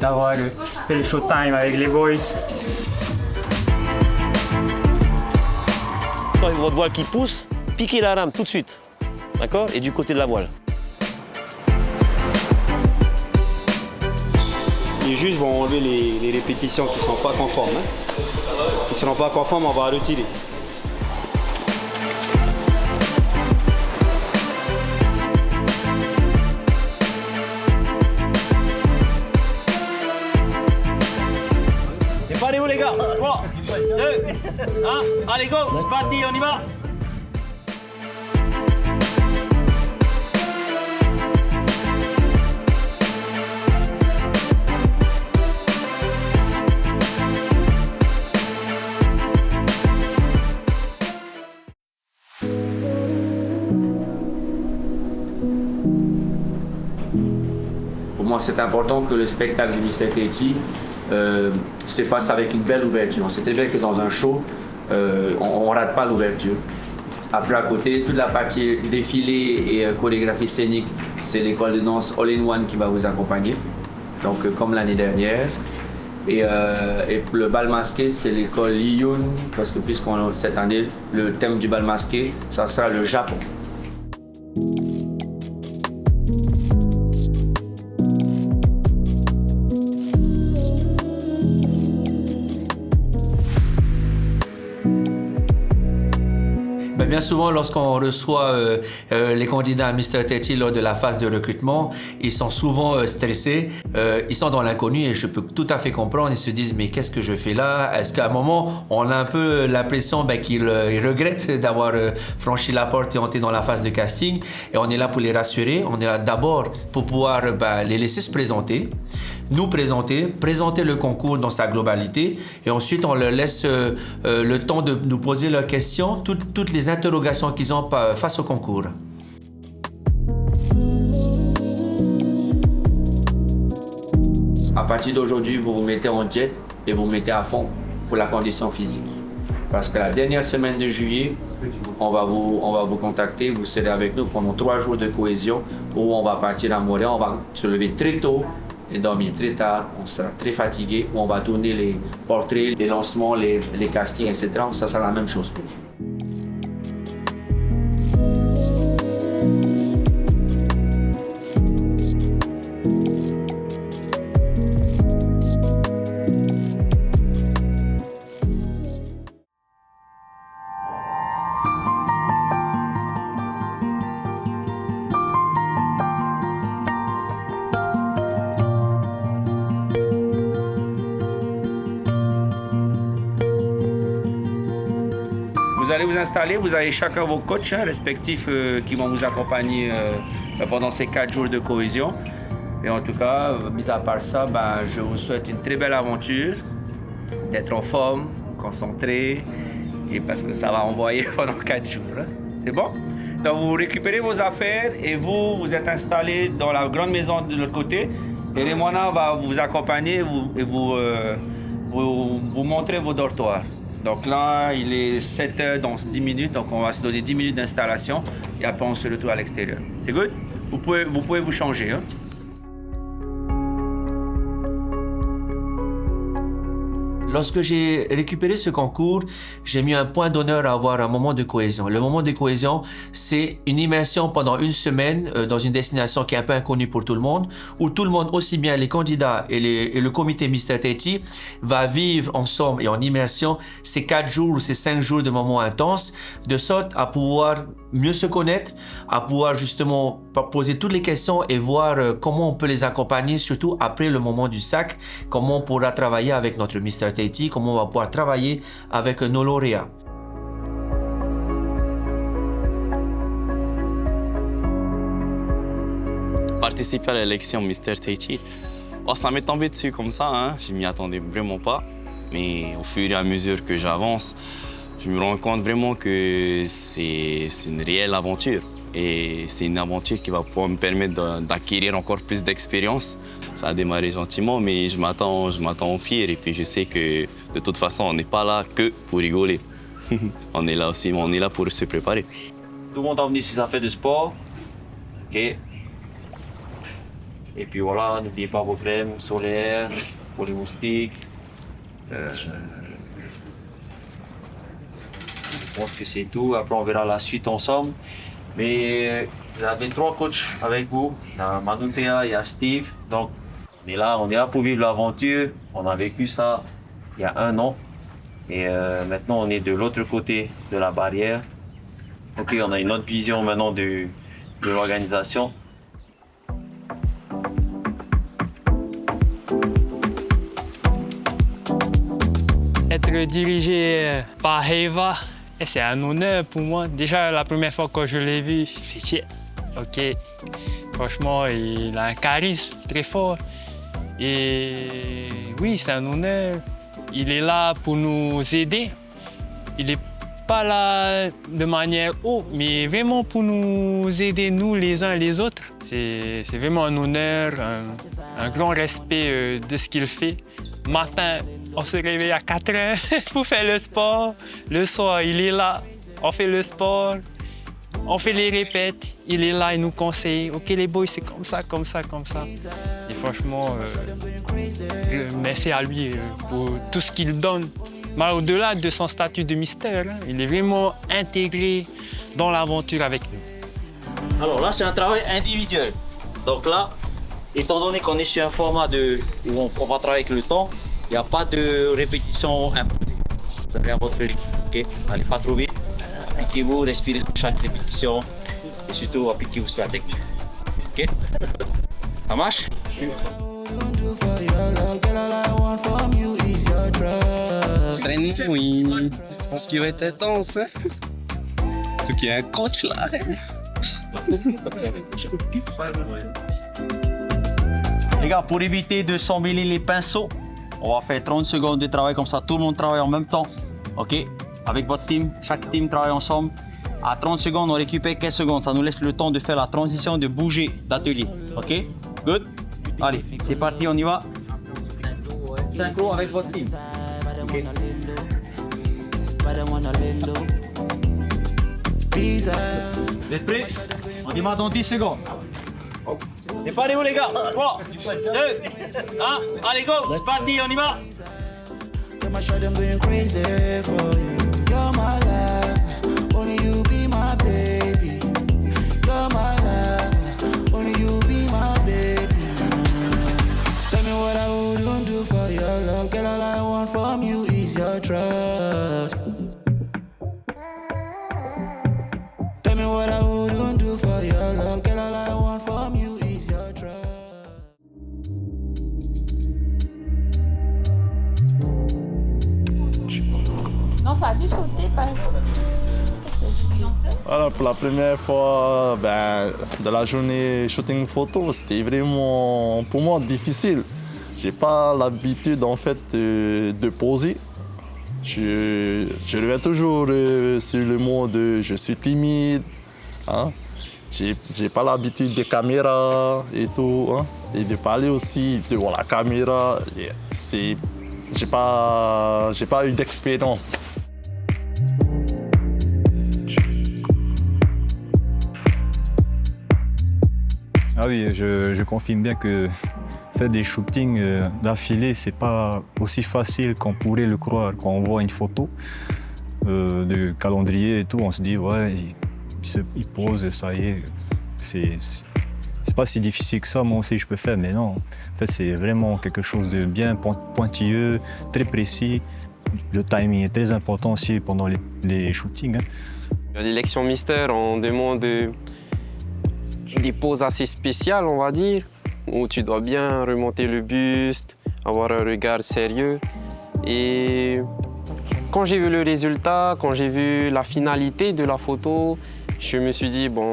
d'avoir fait le showtime avec les boys. Quand votre voile qui pousse, piquez la rame tout de suite, d'accord? Et du côté de la voile. Les juges vont enlever les répétitions qui ne sont pas conformes. Hein. Si ne sont pas conformes, on va retirer. Préparez-vous les gars. 3, 2, 1, allez go, c'est parti, on y va. Pour moi, c'est important que le spectacle de Mr. Tahiti se fasse avec une belle ouverture. On sait très bien que dans un show, on ne rate pas l'ouverture. Après, à côté, toute la partie défilé et chorégraphie scénique, c'est l'école de danse All-in-One qui va vous accompagner, donc comme l'année dernière. Et le bal masqué, c'est l'école Liyun, parce que cette année, le thème du bal masqué, ça sera le Japon. Bien souvent, lorsqu'on reçoit les candidats à Mr. Tahiti lors de la phase de recrutement, ils sont souvent stressés, ils sont dans l'inconnu et je peux tout à fait comprendre. Ils se disent mais qu'est-ce que je fais là? Est-ce qu'à un moment, on a un peu l'impression qu'ils regrettent d'avoir franchi la porte et entré dans la phase de casting? Et on est là pour les rassurer, on est là d'abord pour pouvoir les laisser se présenter, nous présenter le concours dans sa globalité et ensuite on leur laisse le temps de nous poser leurs questions, toutes les interrogations qu'ils ont face au concours. À partir d'aujourd'hui, vous vous mettez en jet et vous vous mettez à fond pour la condition physique. Parce que la dernière semaine de juillet, on va vous contacter, vous serez avec nous pendant 3 jours de cohésion où on va partir à Montréal, on va se lever très tôt et dormir très tard, on sera très fatigué, où on va tourner les portraits, les lancements, les castings, etc. Ça sera la même chose pour vous. Vous allez vous installer, vous avez chacun vos coachs respectifs qui vont vous accompagner pendant ces 4 jours de cohésion. Et en tout cas, mis à part ça, je vous souhaite une très belle aventure, d'être en forme, concentré, et parce que ça va envoyer pendant 4 jours. Hein. C'est bon? Donc vous récupérez vos affaires et vous êtes installés dans la grande maison de l'autre côté. Et Raymona va vous accompagner et vous montrer vos dortoirs. Donc là, il est 7h dans 10 minutes, donc on va se donner 10 minutes d'installation et après on se retrouve à l'extérieur. C'est good? Vous pouvez vous changer. Hein? Lorsque j'ai récupéré ce concours, j'ai mis un point d'honneur à avoir un moment de cohésion. Le moment de cohésion, c'est une immersion pendant une semaine dans une destination qui est un peu inconnue pour tout le monde, où tout le monde, aussi bien les candidats et le comité Mr. Tahiti, va vivre ensemble et en immersion ces 4 jours ou ces 5 jours de moments intenses, de sorte à pouvoir mieux se connaître, à pouvoir justement poser toutes les questions et voir comment on peut les accompagner, surtout après le moment du sac, comment on pourra travailler avec notre Mr. Tahiti, comment on va pouvoir travailler avec nos lauréats. Participer à l'élection Mr. Tahiti, ça m'est tombé dessus comme ça, hein. Je m'y attendais vraiment pas, mais au fur et à mesure que j'avance, je me rends compte vraiment que c'est une réelle aventure. Et c'est une aventure qui va pouvoir me permettre d'acquérir encore plus d'expérience. Ça a démarré gentiment, mais je m'attends au pire. Et puis je sais que de toute façon, on n'est pas là que pour rigoler. On est là aussi, on est là pour se préparer. Tout le monde a venu si ça fait du sport. OK. Et puis voilà, n'oubliez pas vos crèmes solaires pour les moustiques. Je pense que c'est tout. Après, on verra la suite ensemble. Mais vous avez 3 coachs avec vous. Il y a Manutea, il y a Steve. Donc, on est là pour vivre l'aventure. On a vécu ça il y a 1 an. Et maintenant, on est de l'autre côté de la barrière. Ok, on a une autre vision maintenant de l'organisation. Être dirigé par Heva, c'est un honneur pour moi. Déjà, la première fois que je l'ai vu, je me suis dit, ok, franchement, il a un charisme très fort. Et oui, c'est un honneur. Il est là pour nous aider. Il n'est pas là de manière haute, mais vraiment pour nous aider, nous, les uns et les autres. C'est vraiment un honneur, un grand respect de ce qu'il fait. Matin, on se réveille à 4 heures pour faire le sport. Le soir, il est là, on fait le sport, on fait les répètes. Il est là, il nous conseille. Ok, les boys, c'est comme ça, comme ça, comme ça. Et franchement, merci à lui pour tout ce qu'il donne. Mais au-delà de son statut de mystère, il est vraiment intégré dans l'aventure avec nous. Alors là, c'est un travail individuel. Donc là, étant donné qu'on est sur un format où on va travailler avec le temps, il n'y a pas de répétition imposée. Vous avez à votre rythme. Okay? Allez pas trop vite. Appliquez-vous, respirez sur chaque répétition. Et surtout, appliquez-vous sur la technique. Ok? Ça marche? L'entraînement, je pense qu'il va être intense. Hein? Surtout qu'il y a un coach là. Les gars, pour éviter de s'emmêler les pinceaux, on va faire 30 secondes de travail comme ça. Tout le monde travaille en même temps. Ok? Avec votre team, chaque team travaille ensemble. À 30 secondes, on récupère 15 secondes. Ça nous laisse le temps de faire la transition, de bouger d'atelier. Ok? Good? Allez, c'est parti, on y va. Synchro avec votre team. Ok? Vous êtes prêts? On y va dans 10 secondes. C'est parti où les gars? 3, 2, 1, allez go, c'est parti, on y va. Tell me what I wouldn't do for your love, girl. All I want from you is your trust. Non, ça a dû sauter parce Alors, pour la première fois de la journée shooting photo, c'était vraiment pour moi difficile. J'ai pas l'habitude en fait de poser. Je reviens toujours sur le mot de je suis timide. Hein? J'ai pas l'habitude des caméras et tout. Hein? Et de parler aussi devant la caméra, j'ai pas eu d'expérience. Ah oui, je confirme bien que faire des shootings d'affilée, c'est pas aussi facile qu'on pourrait le croire. Quand on voit une photo de calendrier et tout, on se dit ouais, il pose, ça y est. C'est pas si difficile que ça, moi aussi je peux faire, mais non. En fait, c'est vraiment quelque chose de bien pointilleux, très précis. Le timing est très important aussi pendant les shootings. Hein. L'élection mystère, on demande des poses assez spéciales, on va dire, où tu dois bien remonter le buste, avoir un regard sérieux. Et quand j'ai vu le résultat, quand j'ai vu la finalité de la photo, je me suis dit, bon,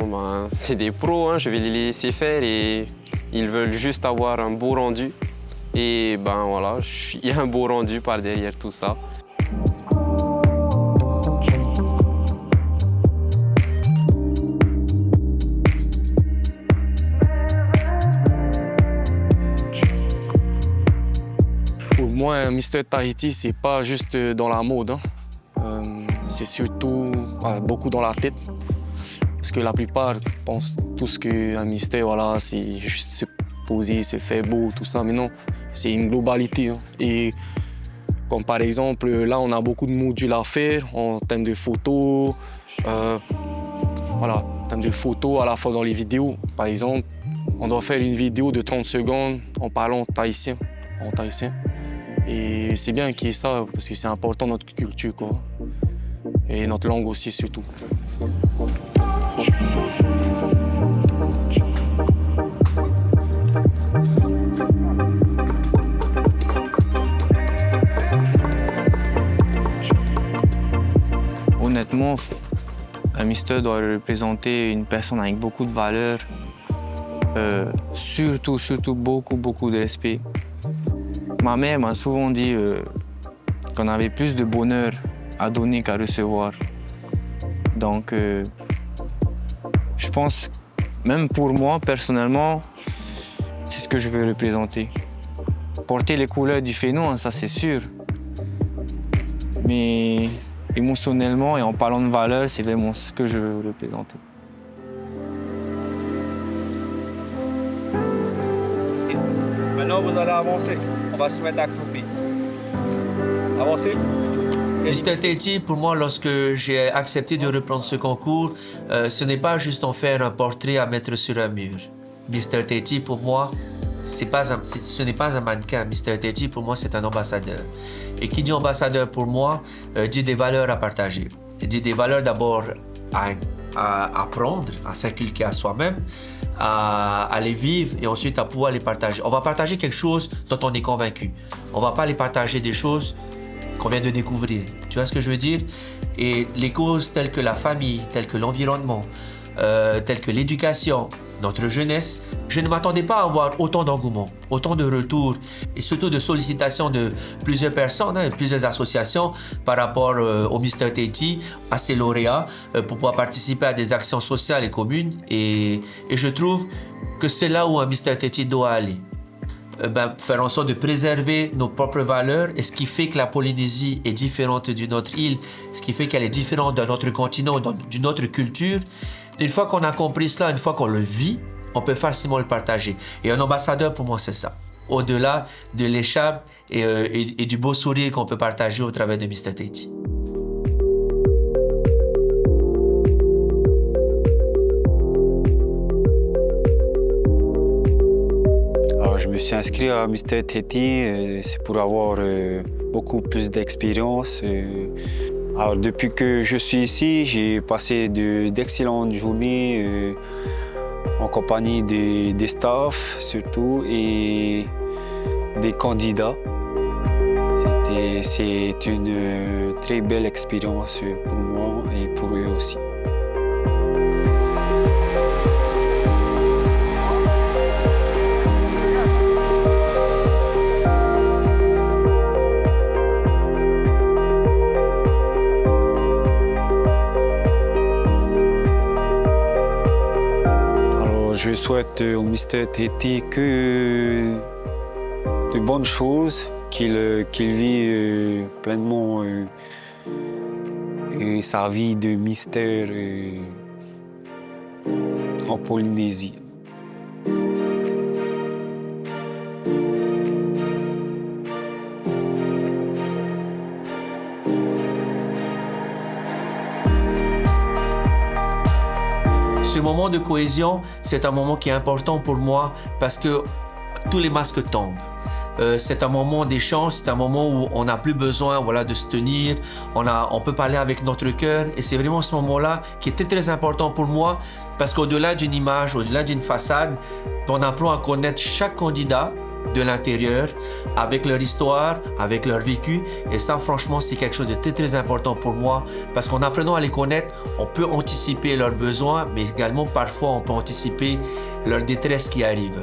c'est des pros, hein, je vais les laisser faire et ils veulent juste avoir un beau rendu. Et voilà, il y a un beau rendu par derrière tout ça. Pour moi, Mr Tahiti, c'est pas juste dans la mode. Hein. C'est surtout beaucoup dans la tête. Parce que la plupart pensent tous qu'un mystère, voilà, c'est juste poser, se faire beau, tout ça, mais non, c'est une globalité. Hein. Et comme par exemple, là, on a beaucoup de modules à faire en termes de photos, voilà, en termes de photos, à la fois dans les vidéos. Par exemple, on doit faire une vidéo de 30 secondes en parlant tahitien, en tahitien. Et c'est bien qu'il y ait ça, parce que c'est important notre culture, quoi. Et notre langue aussi, surtout. Honnêtement, un mister doit représenter une personne avec beaucoup de valeurs, surtout beaucoup de respect. Ma mère m'a souvent dit qu'on avait plus de bonheur à donner qu'à recevoir. Donc, je pense, même pour moi, personnellement, c'est ce que je veux représenter. Porter les couleurs du Fénois, ça c'est sûr. Mais émotionnellement et en parlant de valeurs, c'est vraiment ce que je veux représenter. Maintenant, vous allez avancer. On va se mettre accroupi. Avancez. Mr. Tahiti, pour moi, lorsque j'ai accepté de reprendre ce concours, ce n'est pas juste en faire un portrait à mettre sur un mur. Mr. Tahiti, pour moi, ce n'est pas un mannequin. Mr. Tahiti, pour moi, c'est un ambassadeur. Et qui dit ambassadeur pour moi, dit des valeurs à partager. Il dit des valeurs d'abord à apprendre, à s'inculquer à soi-même, à les vivre et ensuite à pouvoir les partager. On va partager quelque chose dont on est convaincu. On ne va pas les partager des choses qu'on vient de découvrir. Tu vois ce que je veux dire? Et les causes telles que la famille, telles que l'environnement, telles que l'éducation, notre jeunesse, je ne m'attendais pas à avoir autant d'engouement, autant de retours et surtout de sollicitations de plusieurs personnes, plusieurs associations par rapport au Mr. Tahiti, à ses lauréats, pour pouvoir participer à des actions sociales et communes. Et je trouve que c'est là où un Mr. Tahiti doit aller. Faire en sorte de préserver nos propres valeurs et ce qui fait que la Polynésie est différente d'une autre île, ce qui fait qu'elle est différente d'un autre continent, d'une autre culture. Une fois qu'on a compris cela, une fois qu'on le vit, on peut facilement le partager. Et un ambassadeur, pour moi, c'est ça. Au-delà de l'écharpe et du beau sourire qu'on peut partager au travers de Mr. Tahiti. Alors, je me suis inscrit à Mr. Tahiti, c'est pour avoir beaucoup plus d'expérience. Alors, depuis que je suis ici, j'ai passé d'excellentes journées en compagnie des staffs surtout et des candidats. C'est une très belle expérience pour moi et pour eux aussi. Je souhaite au Mr. Tahiti que de bonnes choses, qu'il vit pleinement sa vie de mystère en Polynésie. Ce moment de cohésion, c'est un moment qui est important pour moi parce que tous les masques tombent. C'est un moment d'échange, c'est un moment où on n'a plus besoin de se tenir, on peut parler avec notre cœur et c'est vraiment ce moment-là qui était très important pour moi parce qu'au-delà d'une image, au-delà d'une façade, on apprend à connaître chaque candidat de l'intérieur, avec leur histoire, avec leur vécu. Et ça, franchement, c'est quelque chose de très, très important pour moi parce qu'en apprenant à les connaître, on peut anticiper leurs besoins, mais également, parfois, on peut anticiper leur détresse qui arrive.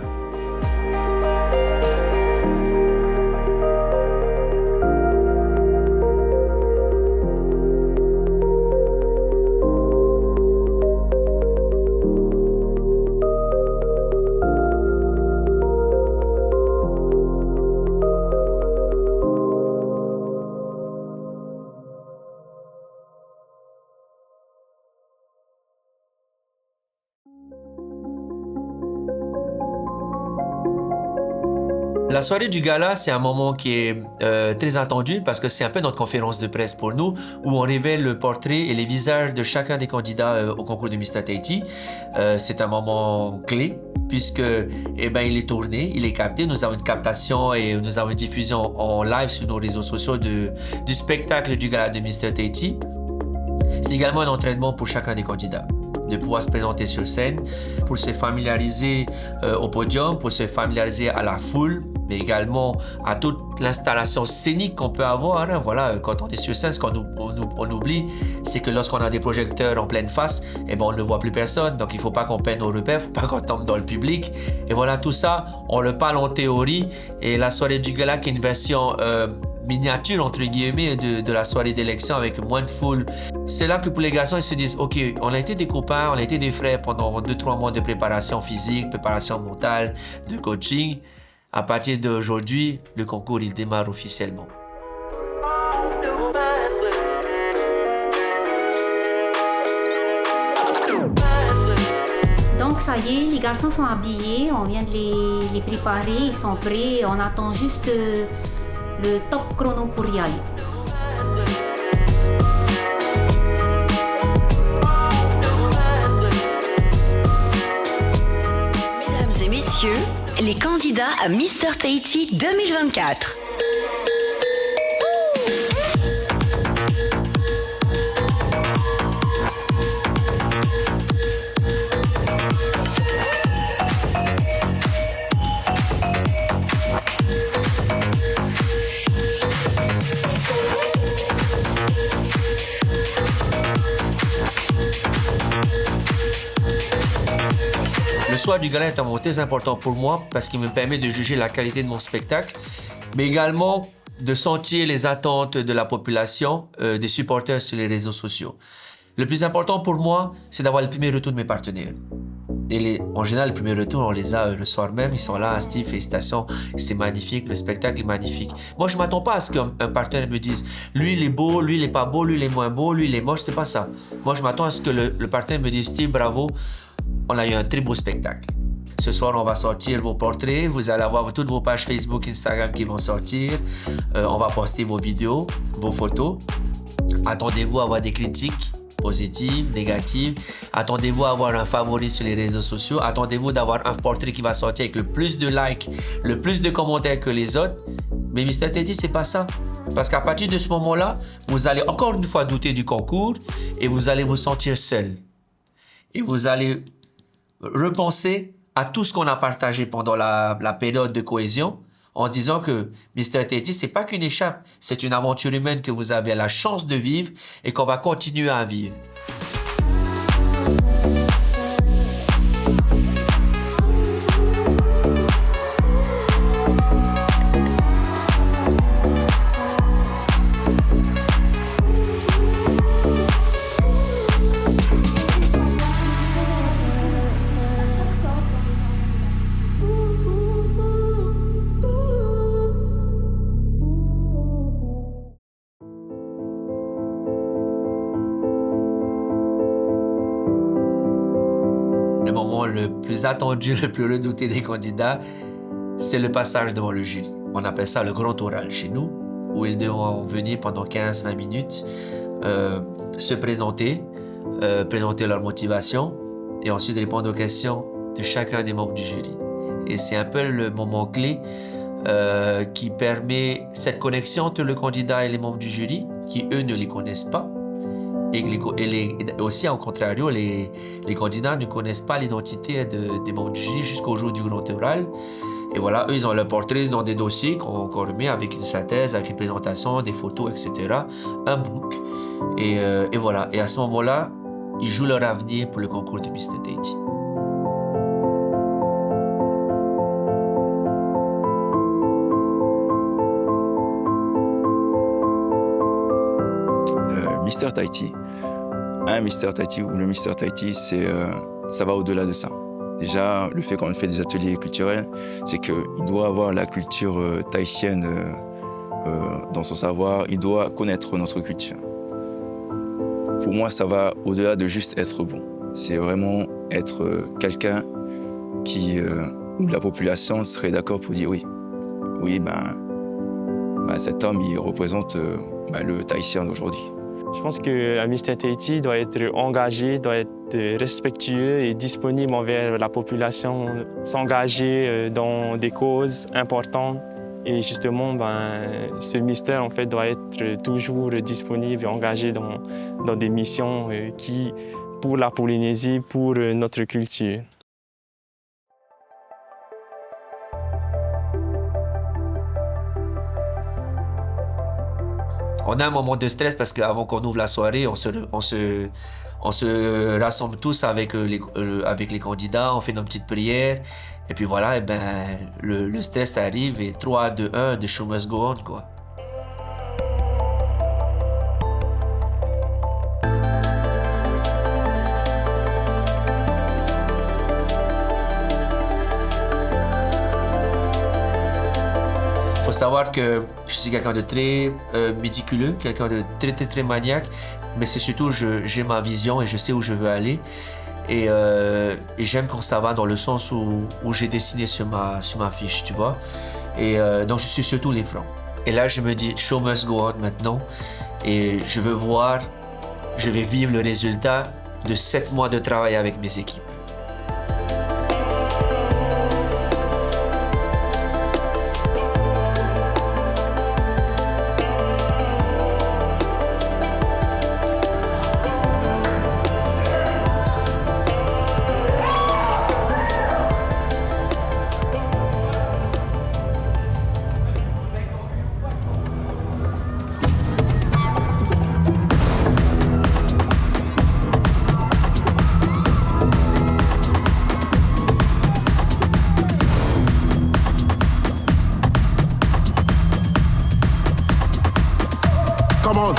La soirée du gala, c'est un moment qui est très attendu parce que c'est un peu notre conférence de presse pour nous où on révèle le portrait et les visages de chacun des candidats au concours de Mr. Tahiti. C'est un moment clé puisque il est tourné, il est capté. Nous avons une captation et nous avons une diffusion en live sur nos réseaux sociaux du spectacle du gala de Mr. Tahiti. C'est également un entraînement pour chacun des candidats de pouvoir se présenter sur scène, pour se familiariser au podium, pour se familiariser à la foule, mais également à toute l'installation scénique qu'on peut avoir. Hein. Voilà, quand on est sur scène, ce qu'on oublie, c'est que lorsqu'on a des projecteurs en pleine face, on ne voit plus personne, donc il ne faut pas qu'on perde nos repères, il ne faut pas qu'on tombe dans le public. Et voilà, tout ça, on le parle en théorie, et la soirée du gala qui est une version miniature entre guillemets de la soirée d'élection avec moins de foule. C'est là que pour les garçons, ils se disent ok, on a été des copains, on a été des frères pendant 2-3 mois de préparation physique, préparation mentale, de coaching. À partir d'aujourd'hui, le concours il démarre officiellement. Donc ça y est, les garçons sont habillés, on vient de les préparer, ils sont prêts, on attend juste le top chrono pour y aller. Mesdames et messieurs, les candidats à Mr. Tahiti 2024. Le soir du gala est un moment très important pour moi parce qu'il me permet de juger la qualité de mon spectacle, mais également de sentir les attentes de la population, des supporters sur les réseaux sociaux. Le plus important pour moi, c'est d'avoir le premier retour de mes partenaires. Et en général, le premier retour, on les a le soir même. Ils sont là, Steve, félicitations, c'est magnifique, le spectacle est magnifique. Moi, je ne m'attends pas à ce qu'un partenaire me dise lui, il est beau, lui, il n'est pas beau, lui, il est moins beau, lui, il est moche, c'est pas ça. Moi, je m'attends à ce que le partenaire me dise Steve, bravo, on a eu un très beau spectacle. Ce soir, on va sortir vos portraits, vous allez avoir toutes vos pages Facebook, Instagram qui vont sortir. On va poster vos vidéos, vos photos. Attendez-vous à avoir des critiques positives, négatives. Attendez-vous à avoir un favori sur les réseaux sociaux. Attendez-vous d'avoir un portrait qui va sortir avec le plus de likes, le plus de commentaires que les autres. Mais Mr. Tahiti, c'est pas ça. Parce qu'à partir de ce moment-là, vous allez encore une fois douter du concours et vous allez vous sentir seul. Et vous allez repenser à tout ce qu'on a partagé pendant la période de cohésion en disant que Mr. Tahiti, c'est pas qu'une échappe, c'est une aventure humaine que vous avez la chance de vivre et qu'on va continuer à vivre. Le moment le plus attendu, le plus redouté des candidats, c'est le passage devant le jury. On appelle ça le grand oral chez nous, où ils devront venir pendant 15-20 minutes, se présenter, présenter leur motivation et ensuite répondre aux questions de chacun des membres du jury. Et c'est un peu le moment clé qui permet cette connexion entre le candidat et les membres du jury, qui eux ne les connaissent pas. Et aussi, en contrario, les candidats ne connaissent pas l'identité des membres du jury jusqu'au jour du grand oral. Et voilà, eux, ils ont leur portrait dans des dossiers qu'on remet avec une synthèse, avec une présentation, des photos, etc. Un book. Et voilà. Et à ce moment-là, ils jouent leur avenir pour le concours de Mr. Tahiti. Mr. Tahiti, un Mr. Tahiti ou le Mr. Tahiti, ça va au-delà de ça. Déjà, le fait qu'on fait des ateliers culturels, c'est qu'il doit avoir la culture tahitienne dans son savoir, il doit connaître notre culture. Pour moi, ça va au-delà de juste être bon. C'est vraiment être quelqu'un où la population serait d'accord pour dire oui, oui, cet homme, il représente le Tahitien d'aujourd'hui. Je pense que la Mr Tahiti doit être engagé, doit être respectueux et disponible envers la population, s'engager dans des causes importantes. Et justement, ce Mister en fait, doit être toujours disponible et engagé dans des missions pour la Polynésie, pour notre culture. On a un moment de stress parce qu'avant qu'on ouvre la soirée, on se rassemble tous avec les candidats, on fait nos petites prières. Et puis voilà, le stress arrive et 3, 2, 1, the show must go on, quoi. Il faut savoir que je suis quelqu'un de très méticuleux, quelqu'un de très maniaque, mais c'est surtout j'ai ma vision et je sais où je veux aller. Et j'aime quand ça va dans le sens où j'ai dessiné sur ma fiche, tu vois. Et donc je suis sur tous les fronts. Et là je me dis show must go on maintenant. Et je vais vivre le résultat de 7 mois de travail avec mes équipes. Come on.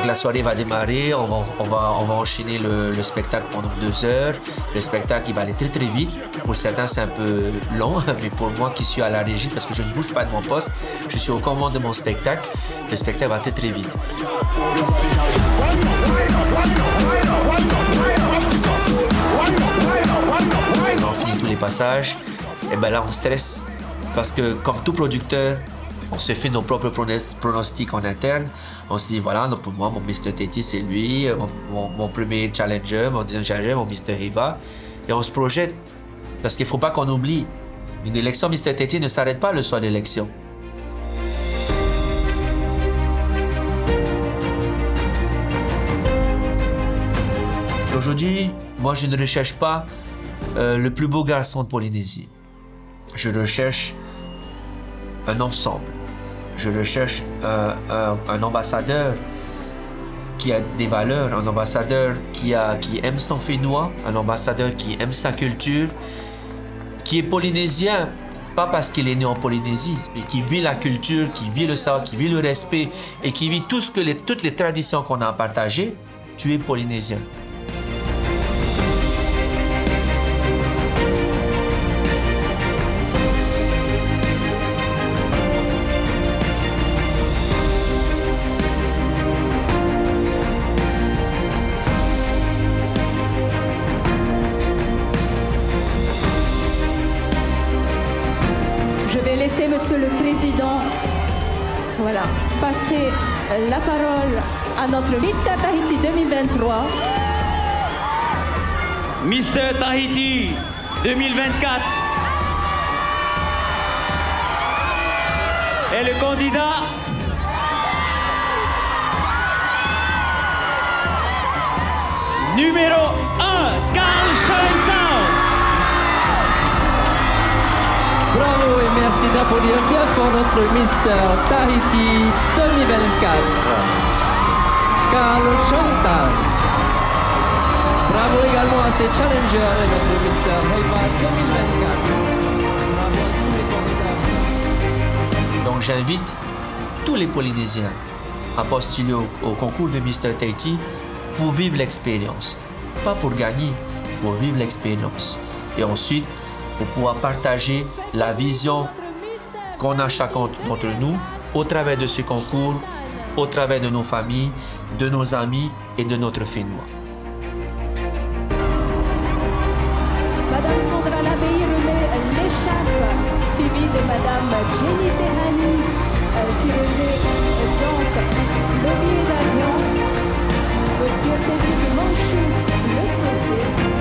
La soirée va démarrer, on va enchaîner le spectacle pendant 2 heures. Le spectacle il va aller très vite. Pour certains c'est un peu long, mais pour moi qui suis à la régie, parce que je ne bouge pas de mon poste, je suis aux commandes de mon spectacle, le spectacle va très vite. On finit tous les passages, et là on stresse, parce que comme tout producteur, on se fait nos propres pronostics en interne. On se dit, voilà, pour moi, mon Mr Tahiti, c'est lui, mon premier challenger, mon deuxième challenger, mon Mr Hiva. Et on se projette. Parce qu'il ne faut pas qu'on oublie. Une élection Mr Tahiti ne s'arrête pas le soir d'élection. Aujourd'hui, moi, je ne recherche pas le plus beau garçon de Polynésie. Je recherche un ensemble. Je recherche un ambassadeur qui a des valeurs, un ambassadeur qui aime son Fénois, un ambassadeur qui aime sa culture, qui est polynésien, pas parce qu'il est né en Polynésie, mais qui vit la culture, qui vit le savoir, qui vit le respect et qui vit toutes les traditions qu'on a partagées. Tu es polynésien. Je vais laisser Monsieur le Président passer la parole à notre Mr Tahiti 2023. Mr Tahiti 2024 et le candidat numéro 1, Carl Schoentown. Bravo et merci d'applaudir bien fort notre Mr Tahiti 2024, Carl Schoentown. Bravo également à ses challengers et notre Mr Hiva 2024. Bravo à tous les candidats. Donc j'invite tous les Polynésiens à postuler au concours de Mr. Tahiti pour vivre l'expérience. Pas pour gagner, pour vivre l'expérience. Et ensuite, pour pouvoir partager la vision qu'on a chacun d'entre nous au travers de ce concours, au travers de nos familles, de nos amis et de notre Fénois. Madame Sandra Labey remet l'écharpe, suivie de Madame Jenny Tehani, qui remet donc le billet d'avion. Monsieur Cédric Manchou, le trophée.